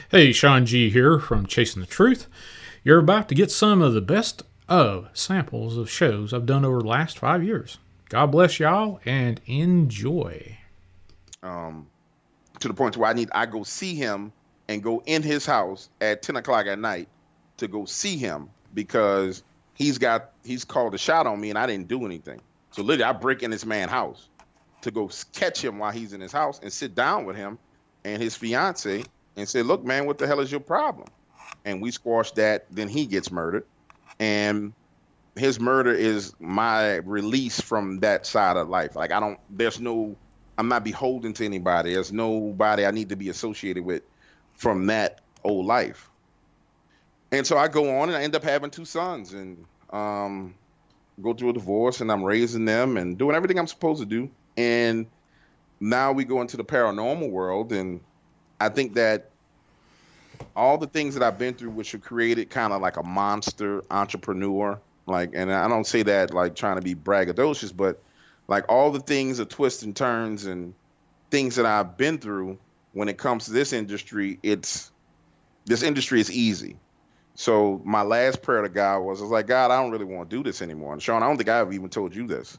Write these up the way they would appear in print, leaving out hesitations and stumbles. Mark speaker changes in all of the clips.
Speaker 1: Hey, Sean G here from Chasing the Truth. You're about to get some of the best of samples of shows I've done over the last 5 years. God bless y'all and enjoy.
Speaker 2: um, to the point to where I go see him and go in his house at 10 o'clock at night to go see him because he's called a shot on me and I didn't do anything. So literally, I break in this man's house to go catch him while he's in his house and sit down with him and his fiance and say, "Look, man, what the hell is your problem?" And we squash that. Then he gets murdered, and his murder is my release from that side of life. Like I'm not beholden to anybody. There's nobody I need to be associated with from that old life. And so I go on and I end up having two sons and go through a divorce and I'm raising them and doing everything I'm supposed to do. And now we go into the paranormal world. And I think that all the things that I've been through, which have created kind of like a monster entrepreneur, like, and I don't say that like trying to be braggadocious, but like all the things, the twists and turns and things that I've been through when it comes to this industry, this industry is easy. So my last prayer to God was like, God, I don't really want to do this anymore. And Sean, I don't think I ever even told you this.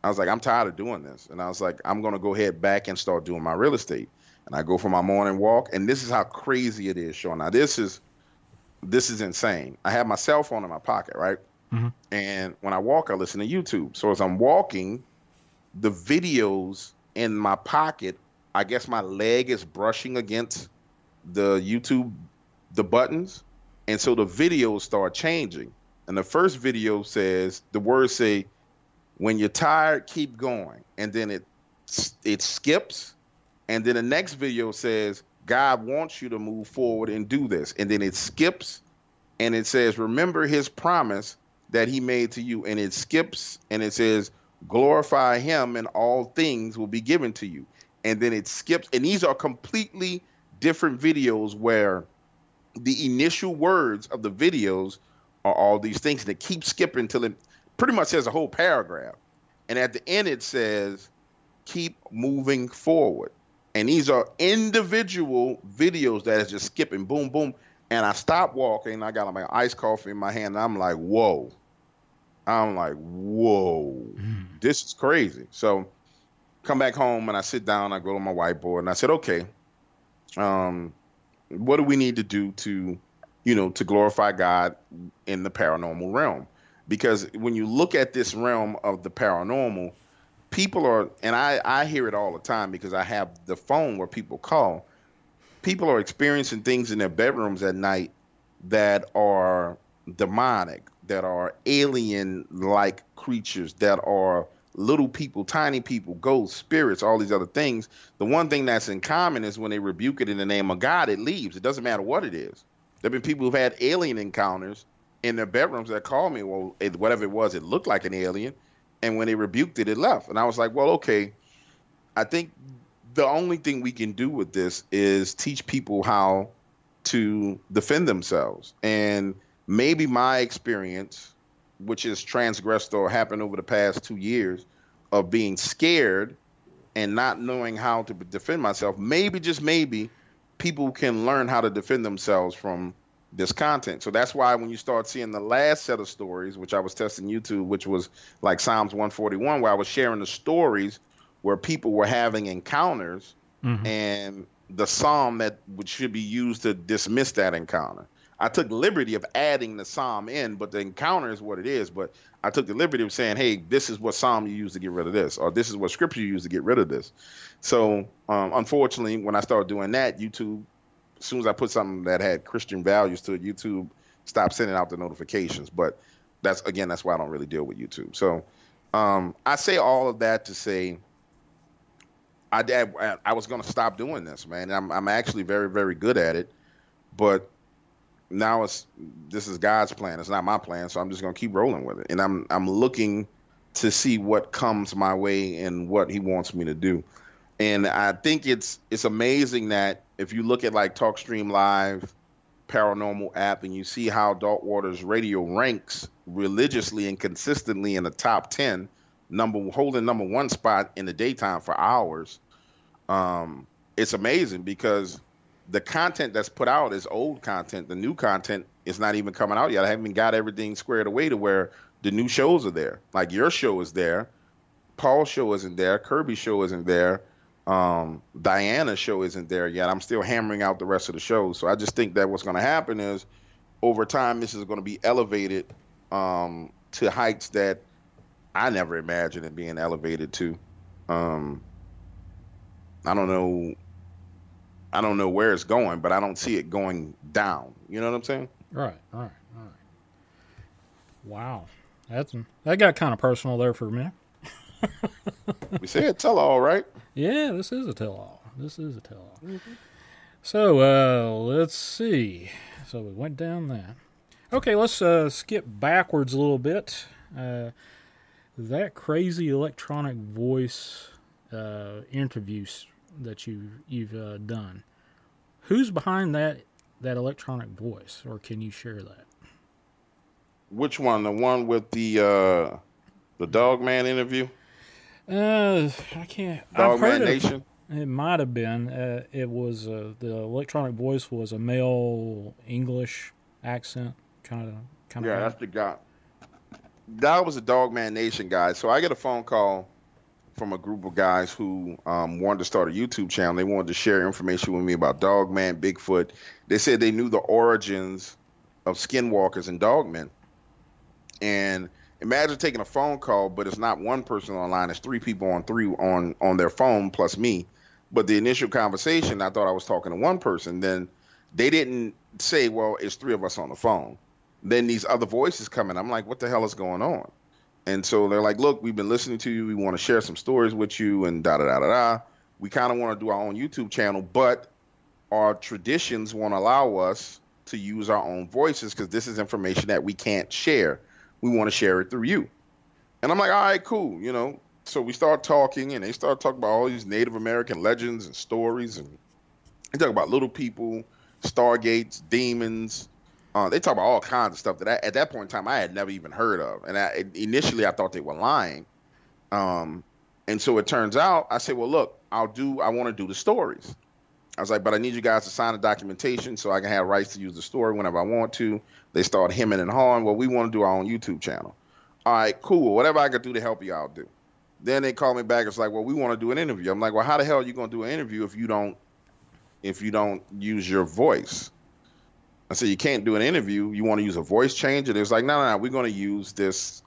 Speaker 2: I was like, I'm tired of doing this. And I was like, I'm going to go ahead back and start doing my real estate. And I go for my morning walk. And this is how crazy it is, Sean. Now, this is insane. I have my cell phone in my pocket, right?
Speaker 1: Mm-hmm.
Speaker 2: And when I walk, I listen to YouTube. So as I'm walking, the videos in my pocket, I guess my leg is brushing against the YouTube, the buttons. And so the videos start changing. And the first video says, the words say, when you're tired, keep going. And then it skips. And then the next video says, God wants you to move forward and do this. And then it skips and it says, remember his promise that he made to you. And it skips and it says, glorify him and all things will be given to you. And then it skips. And these are completely different videos where the initial words of the videos are all these things. And it keeps skipping until it pretty much says a whole paragraph. And at the end, it says, keep moving forward. And these are individual videos that is just skipping, boom, boom. And I stop walking. I got my iced coffee in my hand. And I'm like, whoa. This is crazy. So come back home and I sit down. I go to my whiteboard and I said, okay, what do we need to do to glorify God in the paranormal realm? Because when you look at this realm of the paranormal, people are, and I hear it all the time because I have the phone where people call. People are experiencing things in their bedrooms at night that are demonic, that are alien-like creatures, that are little people, tiny people, ghosts, spirits, all these other things. The one thing that's in common is when they rebuke it in the name of God, it leaves. It doesn't matter what it is. There have been people who've had alien encounters in their bedrooms that called me, well, whatever it was, it looked like an alien. And when they rebuked it, it left. And I was like, well, okay, I think the only thing we can do with this is teach people how to defend themselves. And maybe my experience, which is transgressed or happened over the past 2 years of being scared and not knowing how to defend myself, maybe, just maybe, people can learn how to defend themselves from this content. So that's why when you start seeing the last set of stories, which I was testing YouTube, which was like Psalms 141, where I was sharing the stories where people were having encounters
Speaker 1: Mm-hmm.
Speaker 2: and the psalm that which should be used to dismiss that encounter. I took the liberty of adding the psalm in, but the encounter is what it is. But I took the liberty of saying, hey, this is what psalm you use to get rid of this, or this is what scripture you use to get rid of this. So unfortunately, when I started doing that, YouTube, as soon as I put something that had Christian values to it, YouTube stopped sending out the notifications. But that's why I don't really deal with YouTube. So I say all of that to say I was going to stop doing this, man. I'm actually very, very good at it, but now this is God's plan. It's not my plan, so I'm just going to keep rolling with it. And I'm looking to see what comes my way and what He wants me to do. And I think it's amazing that if you look at like TalkStream Live, Paranormal app, and you see how Dark Waters Radio ranks religiously and consistently in the top 10, holding number one spot in the daytime for hours. It's amazing because the content that's put out is old content. The new content is not even coming out yet. I haven't got everything squared away to where the new shows are there. Like your show is there. Paul's show isn't there. Kirby's show isn't there. Diana's show isn't there yet. I'm still hammering out the rest of the shows. So I just think that what's going to happen is over time, this is going to be elevated to heights that I never imagined it being elevated to. I don't know. I don't know where it's going, but I don't see it going down. You know what I'm saying?
Speaker 1: Right. Wow. That got kind of personal there for a minute.
Speaker 2: We said tell-all, right?
Speaker 1: Yeah, this is a tell-all. Mm-hmm. So, let's see. So we went down that. Okay, let's skip backwards a little bit. That crazy electronic voice interviews that you've done. Who's behind that electronic voice, or can you share that?
Speaker 2: Which one? The one with the Dogman interview?
Speaker 1: I can't.
Speaker 2: Dogman Nation.
Speaker 1: It might have been. It was the electronic voice was a male English accent kind of.
Speaker 2: Yeah, that's the guy. That was a Dogman Nation guy. So I get a phone call from a group of guys who wanted to start a YouTube channel. They wanted to share information with me about Dogman, Bigfoot. They said they knew the origins of skinwalkers and dogmen. And imagine taking a phone call, but it's not one person online. It's three people on their phone plus me. But the initial conversation, I thought I was talking to one person. Then they didn't say, well, it's three of us on the phone. Then these other voices come in. I'm like, what the hell is going on? And so they're like, look, we've been listening to you. We want to share some stories with you and da-da-da-da-da. We kind of want to do our own YouTube channel, but our traditions won't allow us to use our own voices because this is information that we can't share. We want to share it through you. And I'm like, all right, cool. You know, so we start talking and they start talking about all these Native American legends and stories. And they talk about little people, stargates, demons. They talk about all kinds of stuff that at that point in time I had never even heard of. And initially I thought they were lying. And so it turns out, I said, well, look, I want to do the stories. I was like, but I need you guys to sign a documentation so I can have rights to use the story whenever I want to. They start hemming and hawing. Well, we want to do our own YouTube channel. All right, cool. Whatever I could do to help you out, do. Then they call me back. It's like, well, we want to do an interview. I'm like, well, how the hell are you going to do an interview if you don't use your voice? I said, you can't do an interview. You want to use a voice changer? It was like, no. We're going to use this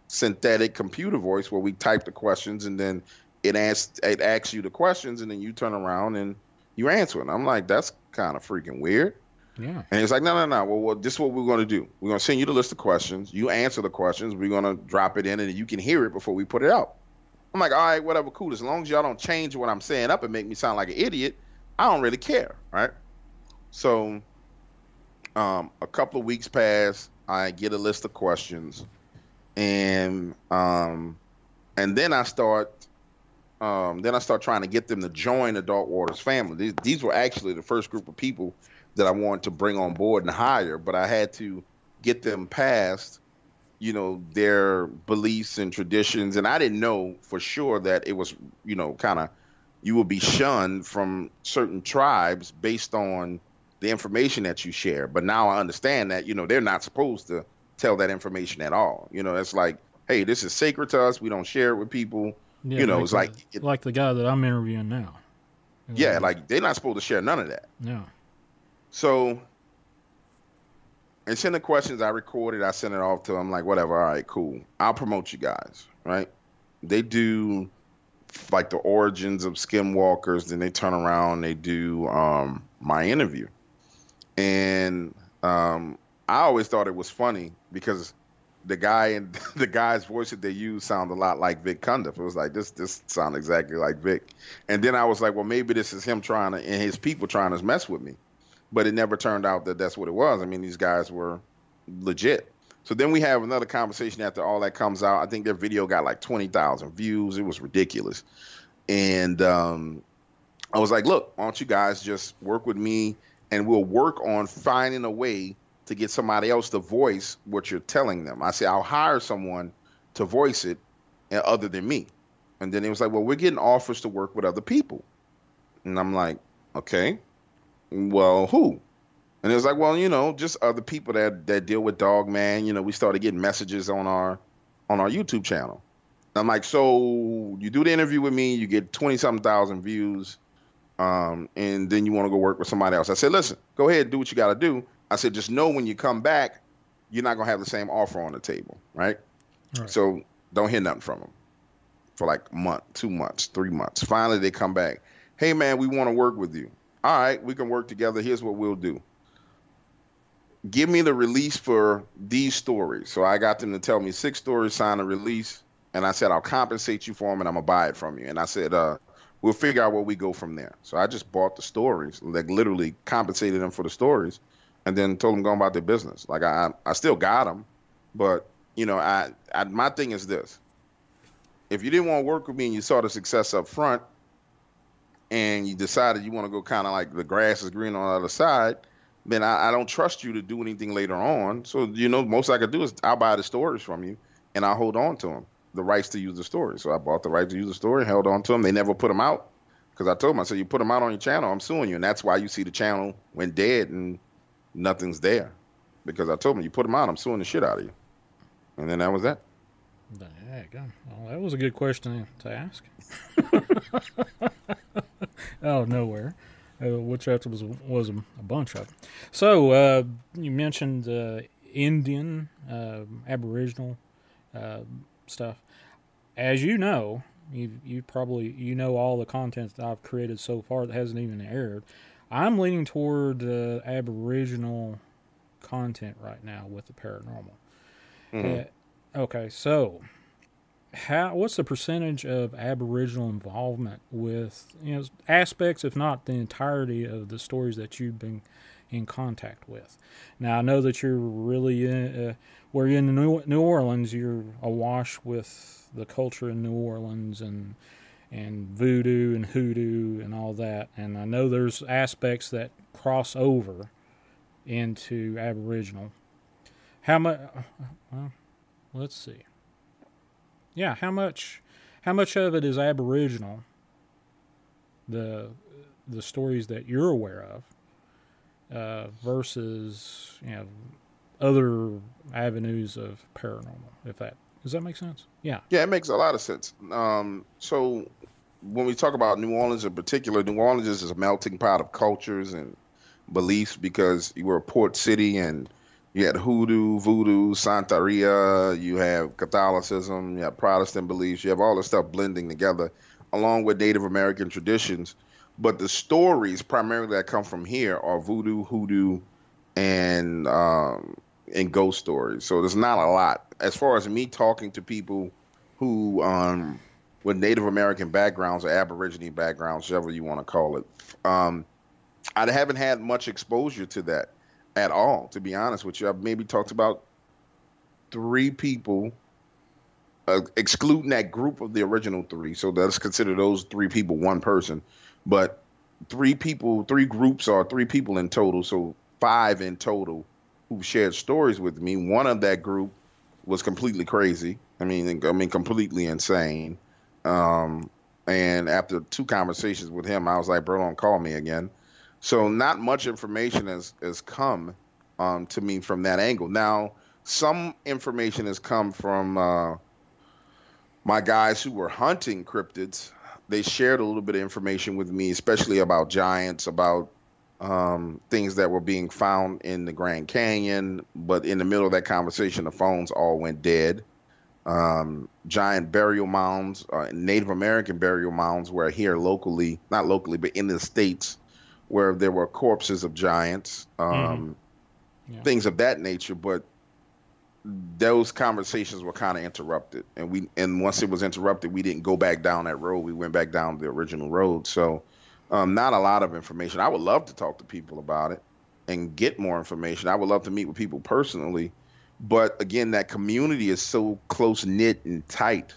Speaker 2: synthetic computer voice where we type the questions and then it asks you the questions and then you turn around and you answer it. I'm like, that's kind of freaking weird.
Speaker 1: Yeah.
Speaker 2: And he's like, no. Well, this is what we're going to do. We're going to send you the list of questions. You answer the questions. We're going to drop it in and you can hear it before we put it out. I'm like, all right, whatever, cool. As long as y'all don't change what I'm saying up and make me sound like an idiot, I don't really care, right? So a couple of weeks pass. I get a list of questions, and then I start trying to get them to join the Dark Waters family. These were actually the first group of people that I wanted to bring on board and hire, but I had to get them past, you know, their beliefs and traditions, and I didn't know for sure that it was, you know, kind of you will be shunned from certain tribes based on the information that you share. But now I understand that, you know, they're not supposed to tell that information at all. You know, it's like, hey, this is sacred to us. We don't share it with people.
Speaker 1: Yeah,
Speaker 2: you know, it's like
Speaker 1: the guy that I'm interviewing now.
Speaker 2: Yeah, like they're not supposed to share none of that.
Speaker 1: No.
Speaker 2: So, and send the questions I recorded, I sent it off to them, like, whatever, all right, cool. I'll promote you guys, right? They do like the origins of skinwalkers, then they turn around, they do my interview. And I always thought it was funny because the guy's voice that they used sounded a lot like Vic Cundiff. It was like, this sounds exactly like Vic. And then I was like, well, maybe this is him and his people trying to mess with me. But it never turned out that that's what it was. I mean, these guys were legit. So then we have another conversation after all that comes out. I think their video got like 20,000 views. It was ridiculous. And I was like, look, why don't you guys just work with me and we'll work on finding a way to get somebody else to voice what you're telling them. I said, I'll hire someone to voice it other than me. And then it was like, well, we're getting offers to work with other people. And I'm like, Okay. Well, who? And it was like, well, just other people that deal with Dog Man. We started getting messages on our YouTube channel. I'm like, so you do the interview with me, you get 20 something thousand views, and then you want to go work with somebody else. I said, listen, go ahead, do what you got to do. I said, just know when you come back, you're not gonna have the same offer on the table, right?
Speaker 1: Right.
Speaker 2: So don't hear nothing from them for like a month, 2 months, 3 months. Finally, they come back. Hey, man, we want to work with you. All right, we can work together. Here's what we'll do. Give me the release for these stories. So I got them to tell me 6 stories, sign a release, and I said, I'll compensate you for them and I'm gonna buy it from you. And I said, we'll figure out where we go from there. So I just bought the stories, like literally compensated them for the stories, and then told them go about their business. Like I still got them, but my thing is this: if you didn't want to work with me and you saw the success up front, and you decided you want to go kind of like the grass is green on the other side, then I don't trust you to do anything later on. So, most I could do is I'll buy the stories from you and I'll hold on to them, the rights to use the story. So I bought the right to use the story, held on to them. They never put them out because I told them, I said, you put them out on your channel, I'm suing you. And that's why you see the channel went dead and nothing's there, because I told them, you put them out, I'm suing the shit out of you. And then that was that.
Speaker 1: There you go. Well, that was a good question to ask. Out of nowhere, which after was a bunch of. So you mentioned Indian, Aboriginal stuff. As you know, you probably know all the content that I've created so far that hasn't even aired. I'm leaning toward Aboriginal content right now with the paranormal. Okay, so what's the percentage of Aboriginal involvement with aspects, if not the entirety, of the stories that you've been in contact with? Now I know that you're really where you're in New Orleans, you're awash with the culture in New Orleans and voodoo and hoodoo and all that, and I know there's aspects that cross over into Aboriginal. How much? Well, let's see. Yeah, how much of it is Aboriginal? The stories that you're aware of versus other avenues of paranormal. Does that make sense? Yeah.
Speaker 2: Yeah, it makes a lot of sense. So when we talk about New Orleans in particular, New Orleans is a melting pot of cultures and beliefs because you were a port city and you had hoodoo, voodoo, Santeria, you have Catholicism, you have Protestant beliefs, you have all this stuff blending together along with Native American traditions. But the stories primarily that come from here are voodoo, hoodoo, and ghost stories. So there's not a lot. As far as me talking to people who with Native American backgrounds or Aborigine backgrounds, whatever you want to call it, I haven't had much exposure to that at all, to be honest with you. I've maybe talked about 3 people, excluding that group of the original 3. So let's consider those 3 people one person. But 3 people, 3 groups are 3 people in total. So 5 in total who've shared stories with me. One of that group was completely crazy. I mean, completely insane. And after 2 conversations with him, I was like, bro, don't call me again. So not much information has come to me from that angle. Now, some information has come from my guys who were hunting cryptids. They shared a little bit of information with me, especially about giants, about things that were being found in the Grand Canyon. But in the middle of that conversation, the phones all went dead. Giant burial mounds, Native American burial mounds were here locally, not locally, but in the States, where there were corpses of giants, things of that nature. But those conversations were kind of interrupted, and once it was interrupted, we didn't go back down that road. We went back down the original road. So not a lot of information. I would love to talk to people about it and get more information. I would love to meet with people personally, but again, that community is so close knit and tight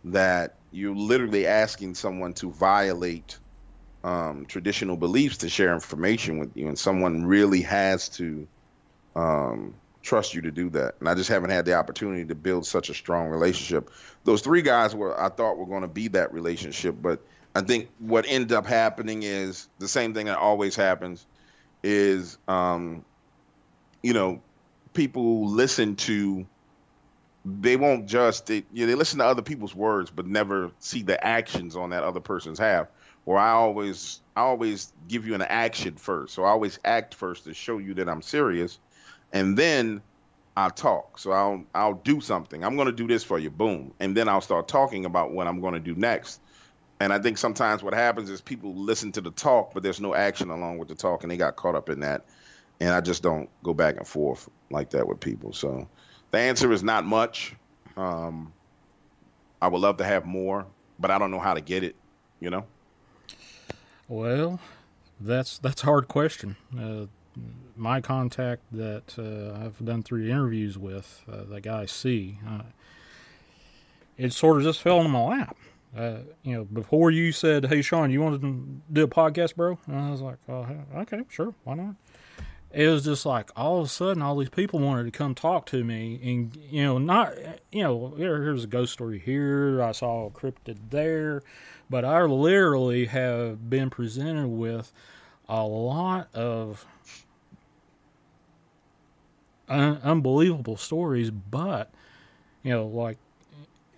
Speaker 2: that you're literally asking someone to violate traditional beliefs to share information with you, and someone really has to trust you to do that. And I just haven't had the opportunity to build such a strong relationship. Those 3 guys I thought were going to be that relationship, but I think what ended up happening is the same thing that always happens is, you know, people listen to, they won't just, they listen to other people's words, but never see the actions on that other person's have. Or I always give you an action first. So I always act first to show you that I'm serious. And then I'll talk. So I'll do something. I'm going to do this for you. Boom. And then I'll start talking about what I'm going to do next. And I think sometimes what happens is people listen to the talk, but there's no action along with the talk, and they got caught up in that. And I just don't go back and forth like that with people. So the answer is not much. I would love to have more, but I don't know how to get it, you know?
Speaker 1: Well, that's a hard question. My contact that I've done 3 interviews with, the guy C, it sort of just fell into my lap. Before you said, "Hey, Sean, you want to do a podcast, bro?" And I was like, "Oh, okay, sure, why not?" It was just like all of a sudden, all these people wanted to come talk to me, and here's a ghost story here. I saw a cryptid there, but I literally have been presented with a lot of unbelievable stories, but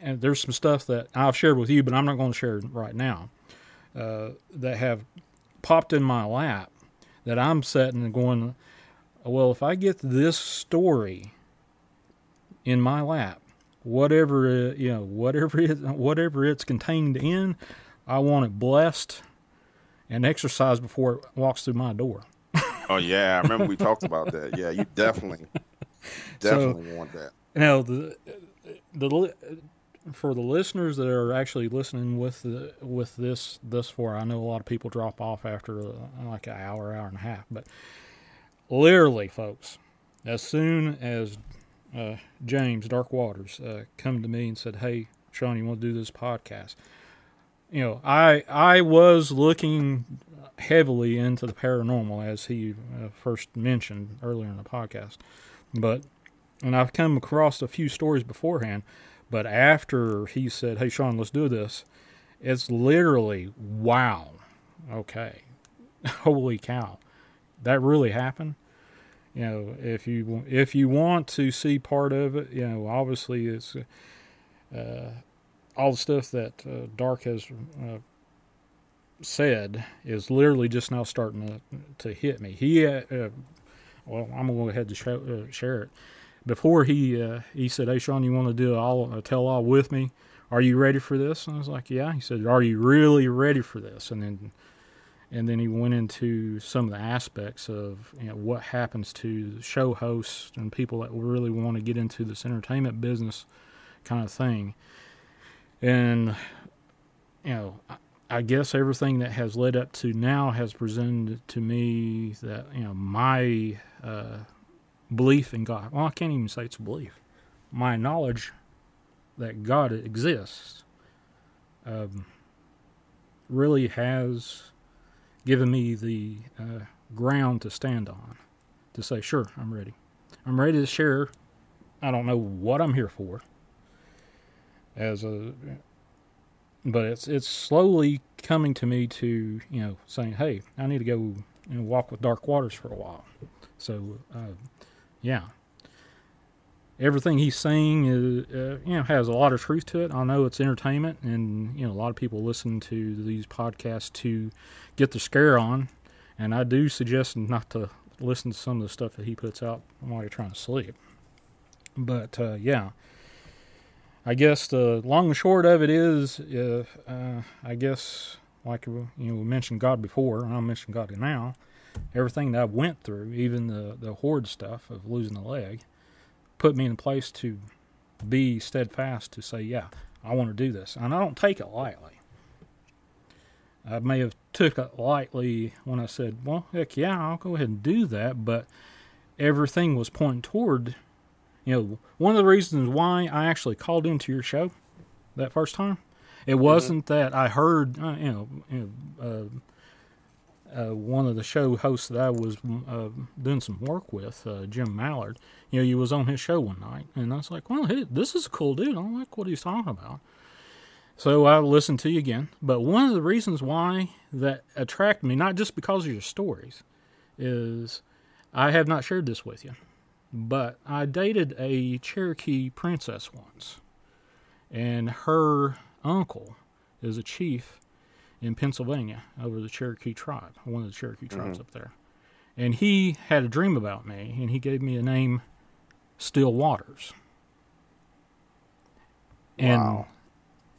Speaker 1: and there's some stuff that I've shared with you, but I'm not going to share right now, that have popped in my lap that I'm sitting and going, well, if I get this story in my lap, whatever it's contained in, I want it blessed and exercised before it walks through my door.
Speaker 2: Oh yeah, I remember we talked about that. Yeah, you definitely want that.
Speaker 1: Now, for the listeners that are actually listening with this thus far, I know a lot of people drop off after like an hour and a half, but literally, folks, as soon as James Dark Waters come to me and said, "Hey, Sean, you want to do this podcast?" I was looking heavily into the paranormal, as he first mentioned earlier in the podcast, and I've come across a few stories beforehand. But after he said, "Hey, Sean, let's do this," it's literally, wow, okay, holy cow, that really happened. If you want to see part of it, obviously it's all the stuff that Dark has said is literally just now starting to hit me. Well, I'm gonna go ahead and share it. Before he said, "Hey, Sean, you want to do a tell-all with me? Are you ready for this?" And I was like, "Yeah." He said, "Are you really ready for this?" And then he went into some of the aspects of what happens to show hosts and people that really want to get into this entertainment business kind of thing. And I guess everything that has led up to now has presented to me that my belief in God. Well, I can't even say it's a belief. My knowledge that God exists really has given me the ground to stand on, to say, sure, I'm ready. I'm ready to share. I don't know what I'm here for, but it's slowly coming to me to saying, hey, I need to go walk with Dark Waters for a while. So yeah, everything he's saying is has a lot of truth to it. I know it's entertainment, and a lot of people listen to these podcasts to get the scare on, and I do suggest not to listen to some of the stuff that he puts out while you're trying to sleep. But yeah, I guess the long and short of it is, I guess, like we mentioned God before, and I'll mention God now. Everything that I went through, even the horde stuff of losing a leg, put me in a place to be steadfast to say, yeah, I want to do this. And I don't take it lightly. I may have took it lightly when I said, well, heck yeah, I'll go ahead and do that. But everything was pointing toward, one of the reasons why I actually called into your show that first time, it wasn't that I heard, one of the show hosts that I was doing some work with, Jim Mallard, he was on his show one night, and I was like, well, hey, this is a cool dude. I like what he's talking about. So I listened to you again. But one of the reasons why that attracted me, not just because of your stories, is I have not shared this with you, but I dated a Cherokee princess once, and her uncle is a chief in Pennsylvania over the Cherokee tribe, one of the Cherokee tribes up there. And he had a dream about me, and he gave me a name, Still Waters.
Speaker 2: Wow.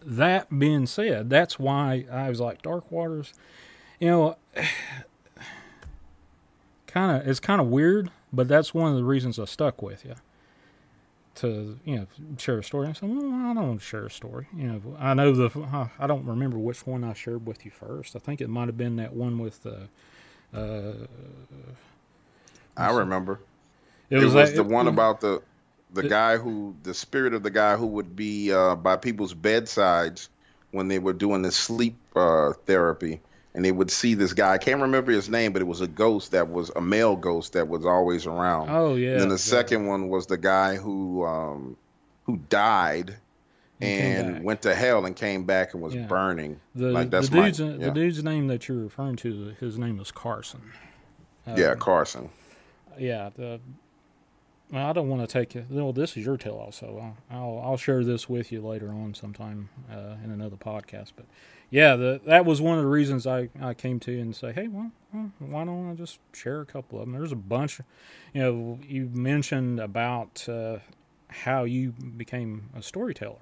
Speaker 1: And that being said, that's why I was like, Dark Waters, you know, it's kind of weird, but that's one of the reasons I stuck with you. To, share a story. I said, well, I don't want to share a story. I know I don't remember which one I shared with you first. I think it might have been that one with
Speaker 2: I remember.
Speaker 1: It
Speaker 2: was the one about the guy the spirit of the guy who would be by people's bedsides when they were doing the sleep therapy, and they would see this guy. I can't remember his name, but it was a ghost that was a male ghost that was always around.
Speaker 1: Oh yeah.
Speaker 2: And then the second one was the guy who died and went to hell and came back and was burning.
Speaker 1: The dude's name that you're referring to, his name is Carson.
Speaker 2: Carson.
Speaker 1: Yeah. Well, I don't want to take you. Well, this is your tale also. I'll share this with you later on sometime in another podcast. But yeah, that was one of the reasons I came to you and say, hey, well, why don't I just share a couple of them? There's a bunch. You mentioned about how you became a storyteller.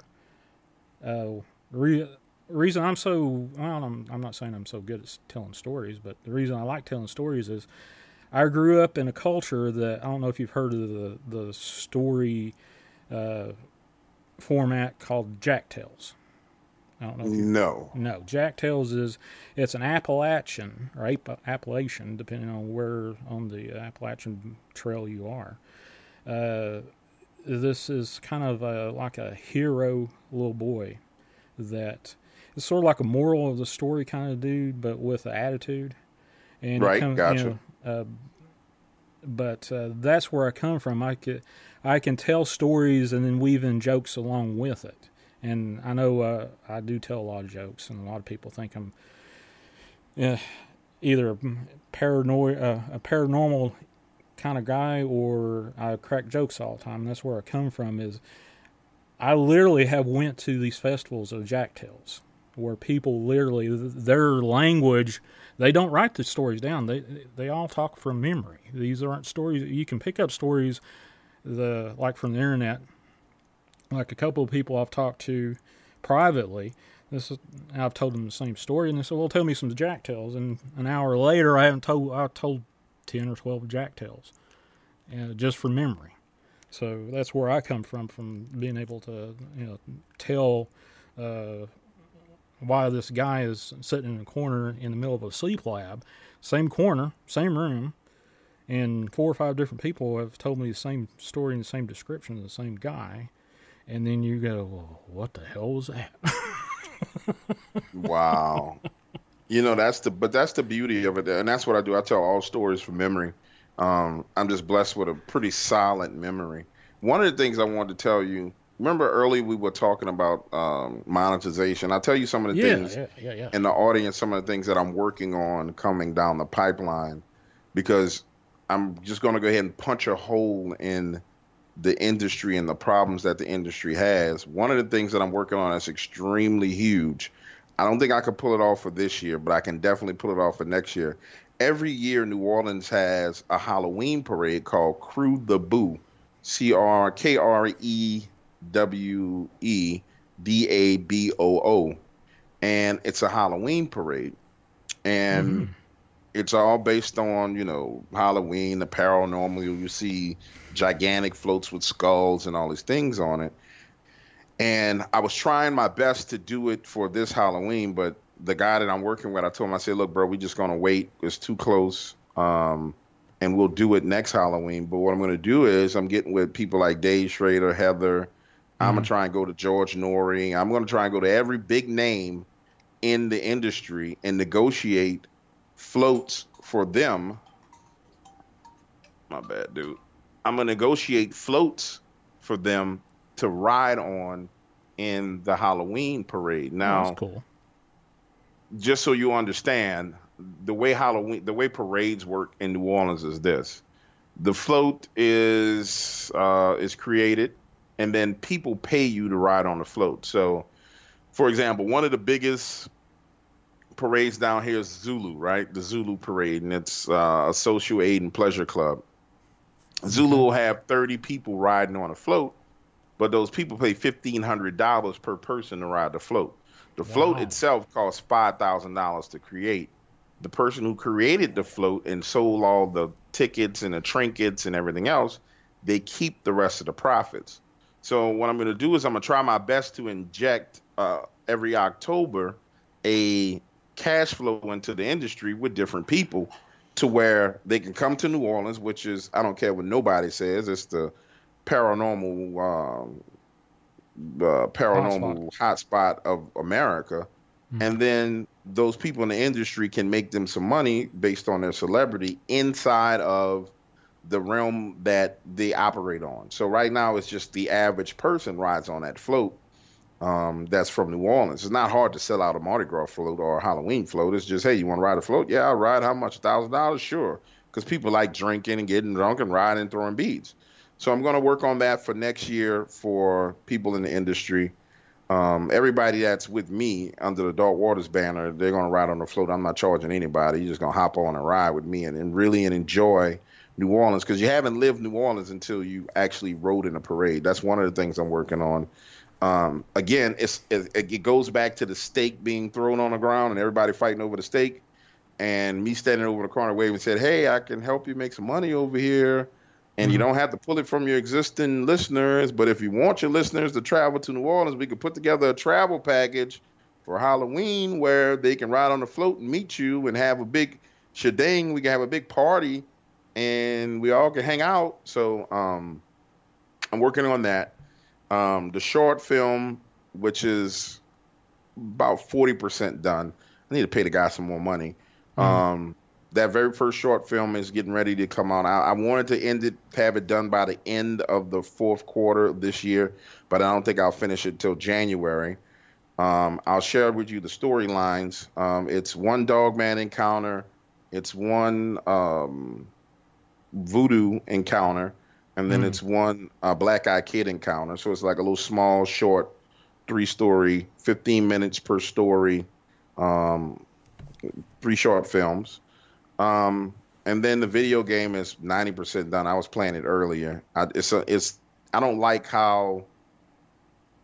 Speaker 1: Reason I'm so well, I'm not saying I'm so good at telling stories, but the reason I like telling stories is I grew up in a culture that, I don't know if you've heard of the story format called Jack Tales. I don't know if No, Jack Tales it's an Appalachian, or Appalachian, depending on where on the Appalachian Trail you are. This is kind of like a hero little boy that is sort of like a moral of the story kind of dude, but with an attitude. And
Speaker 2: gotcha.
Speaker 1: But that's where I come from. I can tell stories and then weave in jokes along with it. And I know I do tell a lot of jokes, and a lot of people think I'm either a paranormal kind of guy, or I crack jokes all the time. And that's where I come from. Is I literally have went to these festivals of Jack Tales, where people literally, their language, they don't write the stories down. They all talk from memory. These aren't stories. You can pick up stories like from the internet. Like a couple of people I've talked to privately, I've told them the same story, and they said, well, tell me some Jack Tales. And an hour later, I told 10 or 12 Jack Tales, just from memory. So that's where I come from being able to tell why this guy is sitting in a corner in the middle of a sleep lab, same corner, same room, and 4 or 5 different people have told me the same story and the same description of the same guy. And then you go, well, what the hell was that?
Speaker 2: Wow. That's the beauty of it. And that's what I do. I tell all stories from memory. I'm just blessed with a pretty solid memory. One of the things I wanted to tell you, remember early we were talking about monetization. I'll tell you some of the things in the audience, some of the things that I'm working on coming down the pipeline, because I'm just going to go ahead and punch a hole in the industry and the problems that the industry has. One of the things that I'm working on is extremely huge. I don't think I could pull it off for this year, but I can definitely pull it off for next year. Every year, New Orleans has a Halloween parade called Crew the Boo, KREWEDABOO. And it's a Halloween parade. And it's all based on, Halloween, the paranormal. You see gigantic floats with skulls and all these things on it. And I was trying my best to do it for this Halloween, but the guy that I'm working with, I told him, I said, look, bro, we're just going to wait. It's too close. And we'll do it next Halloween. But what I'm going to do is I'm getting with people like Dave Schrader, Heather. I'm going to try and go to George Norrie. I'm going to try and go to every big name in the industry and negotiate floats for them. My bad, dude. I'm going to negotiate floats for them to ride on in the Halloween parade.
Speaker 1: Oh, that's
Speaker 2: Now,
Speaker 1: cool.
Speaker 2: just so you understand, the way parades work in New Orleans is this: the float is created, and then people pay you to ride on the float. So, for example, one of the biggest parades down here is Zulu, right? The Zulu parade, and it's a social aid and pleasure club. Zulu
Speaker 1: Okay.
Speaker 2: will have 30 people riding on a float, but those people pay $1,500 per person to ride the float. The float
Speaker 1: Wow.
Speaker 2: itself costs $5,000 to create. The person who created the float and sold all the tickets and the trinkets and everything else, they keep the rest of the profits. So what I'm going to do is I'm going to try my best to inject every October a cash flow into the industry with different people to where they can come to New Orleans, which is, I don't care what nobody says, it's the paranormal
Speaker 1: Hotspot.
Speaker 2: paranormal hotspot of America.
Speaker 1: Mm.
Speaker 2: And then those people in the industry can make them some money based on their celebrity inside of the realm that they operate on. So right now it's just the average person rides on that float. That's from New Orleans. It's not hard to sell out a Mardi Gras float or a Halloween float. It's just, hey, you want to ride a float? Yeah, I'll ride. How much? $1,000? Sure. Because people like drinking and getting drunk and riding and throwing beads. So I'm going to work on that for next year for people in the industry. Everybody that's with me under the Dark Waters banner, they're going to ride on the float. I'm not charging anybody. You're just going to hop on and ride with me and really enjoy New Orleans, because you haven't lived New Orleans until you actually rode in a parade. That's one of the things I'm working on. Again, it goes back to the steak being thrown on the ground and everybody fighting over the steak, and me standing over the corner waving said, "Hey, I can help you make some money over here, and you
Speaker 1: Mm.
Speaker 2: don't have to pull it from your existing listeners. But if you want your listeners to travel to New Orleans, we could put together a travel package for Halloween where they can ride on the float and meet you and have a big shedang. We can have a big party, and we all can hang out." So I'm working on that. The short film, which is about 40% done. I need to pay the guy some more money.
Speaker 1: Mm.
Speaker 2: Um, that very first short film is getting ready to come out. I wanted to have it done by the end of the fourth quarter of this year, but I don't think I'll finish it till January. I'll share with you the storylines. It's one dog man encounter. It's one voodoo encounter, and then
Speaker 1: Mm.
Speaker 2: it's one black eyed kid encounter. So it's like a little small, short, 3-story, 15 minutes per story, um, 3 short films. And then the video game is 90% done. I was playing it earlier. I don't like how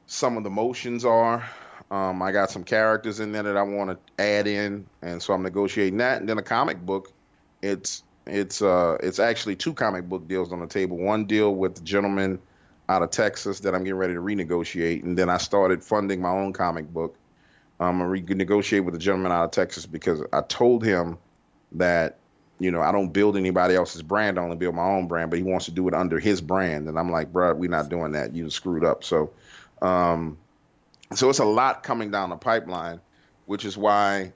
Speaker 2: some of the motions are. I got some characters in there that I want to add in, and so I'm negotiating that. And then a comic book. It's actually 2 comic book deals on the table. One deal with the gentleman out of Texas that I'm getting ready to renegotiate, and then I started funding my own comic book. I renegotiate with the gentleman out of Texas because I told him that, I don't build anybody else's brand. I only build my own brand, but he wants to do it under his brand. And I'm like, bro, we're not doing that. You screwed up. Um, so it's a lot coming down the pipeline, which is why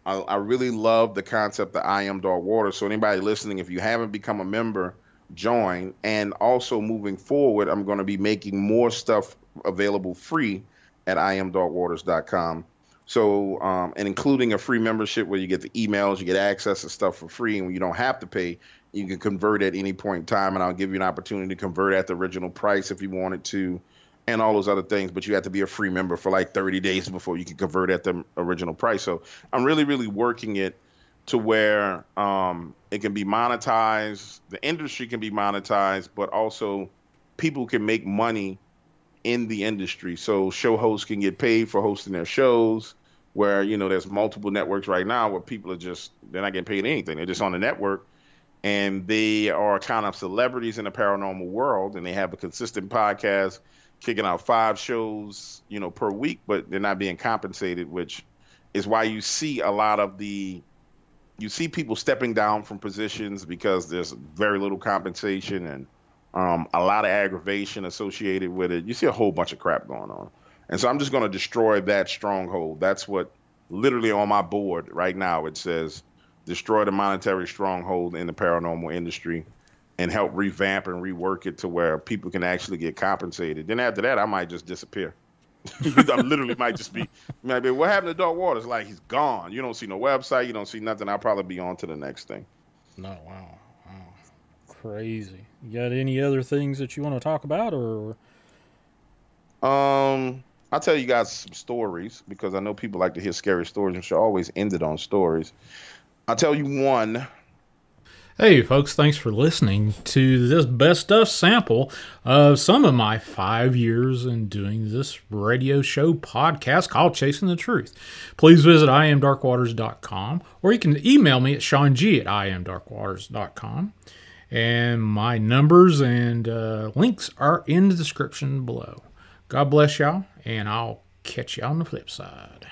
Speaker 2: I really love the concept that I Am Dark Water. So anybody listening, if you haven't become a member, join. And also moving forward, I'm going to be making more stuff available free at iamdarkwaters.com. So, and including a free membership where you get the emails, you get access to stuff for free, and you don't have to pay. You can convert at any point in time, and I'll give you an opportunity to convert at the original price if you wanted to, and all those other things. But you have to be a free member for like 30 days before you can convert at the original price. So I'm really, really working it to where it can be monetized, the industry can be monetized, but also people can make money in the industry. So show hosts can get paid for hosting their shows, where, there's multiple networks right now where people they're not getting paid anything. They're just on the network, and they are kind of celebrities in the paranormal world, and they have a consistent podcast kicking out 5 shows, per week, but they're not being compensated, which is why you see people stepping down from positions because there's very little compensation and a lot of aggravation associated with it. You see a whole bunch of crap going on. And so I'm just going to destroy that stronghold. That's what literally on my board right now, it says destroy the monetary stronghold in the paranormal industry and help revamp and rework it to where people can actually get compensated. Then after that, I might just disappear. I literally might be, what happened to Dark Waters? Like, he's gone. You don't see no website. You don't see nothing. I'll probably be on to the next thing.
Speaker 1: No, wow. Crazy. You got any other things that you want to talk about, or?
Speaker 2: I'll tell you guys some stories because I know people like to hear scary stories and should always end it on stories. I'll tell you one.
Speaker 1: Hey folks, thanks for listening to this best of sample of some of my 5 years in doing this radio show podcast called Chasing the Truth. Please visit iamdarkwaters.com, or you can email me at seanG@iamdarkwaters.com. And my numbers and links are in the description below. God bless y'all, and I'll catch you on the flip side.